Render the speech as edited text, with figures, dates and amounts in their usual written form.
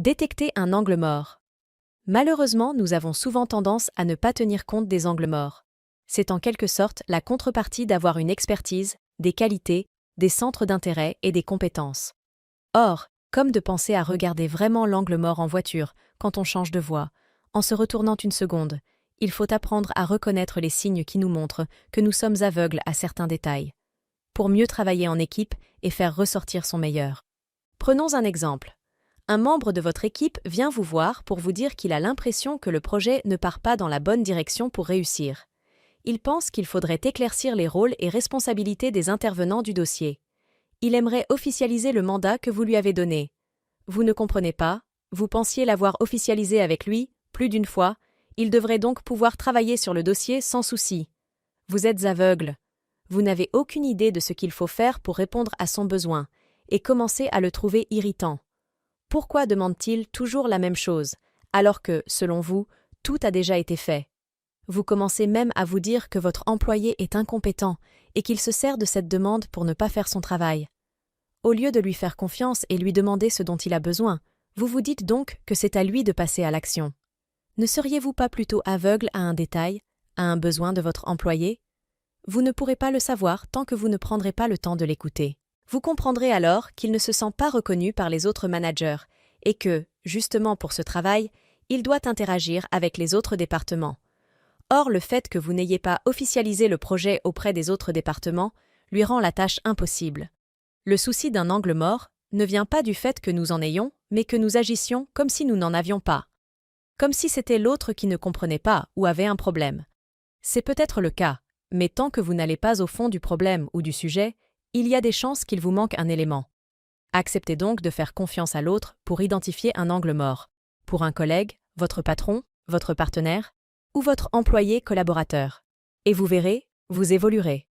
Détecter un angle mort. Malheureusement, nous avons souvent tendance à ne pas tenir compte des angles morts. C'est en quelque sorte la contrepartie d'avoir une expertise, des qualités, des centres d'intérêt et des compétences. Or, comme de penser à regarder vraiment l'angle mort en voiture quand on change de voie, en se retournant une seconde, il faut apprendre à reconnaître les signes qui nous montrent que nous sommes aveugles à certains détails, pour mieux travailler en équipe et faire ressortir son meilleur. Prenons un exemple. Un membre de votre équipe vient vous voir pour vous dire qu'il a l'impression que le projet ne part pas dans la bonne direction pour réussir. Il pense qu'il faudrait éclaircir les rôles et responsabilités des intervenants du dossier. Il aimerait officialiser le mandat que vous lui avez donné. Vous ne comprenez pas, vous pensiez l'avoir officialisé avec lui, plus d'une fois, il devrait donc pouvoir travailler sur le dossier sans souci. Vous êtes aveugle. Vous n'avez aucune idée de ce qu'il faut faire pour répondre à son besoin, et commencez à le trouver irritant. Pourquoi demande-t-il toujours la même chose, alors que, selon vous, tout a déjà été fait? Vous commencez même à vous dire que votre employé est incompétent et qu'il se sert de cette demande pour ne pas faire son travail. Au lieu de lui faire confiance et lui demander ce dont il a besoin, vous vous dites donc que c'est à lui de passer à l'action. Ne seriez-vous pas plutôt aveugle à un détail, à un besoin de votre employé? Vous ne pourrez pas le savoir tant que vous ne prendrez pas le temps de l'écouter. Vous comprendrez alors qu'il ne se sent pas reconnu par les autres managers et que, justement pour ce travail, il doit interagir avec les autres départements. Or, le fait que vous n'ayez pas officialisé le projet auprès des autres départements lui rend la tâche impossible. Le souci d'un angle mort ne vient pas du fait que nous en ayons, mais que nous agissions comme si nous n'en avions pas. Comme si c'était l'autre qui ne comprenait pas ou avait un problème. C'est peut-être le cas, mais tant que vous n'allez pas au fond du problème ou du sujet, il y a des chances qu'il vous manque un élément. Acceptez donc de faire confiance à l'autre pour identifier un angle mort, pour un collègue, votre patron, votre partenaire, ou votre employé collaborateur. Et vous verrez, vous évoluerez.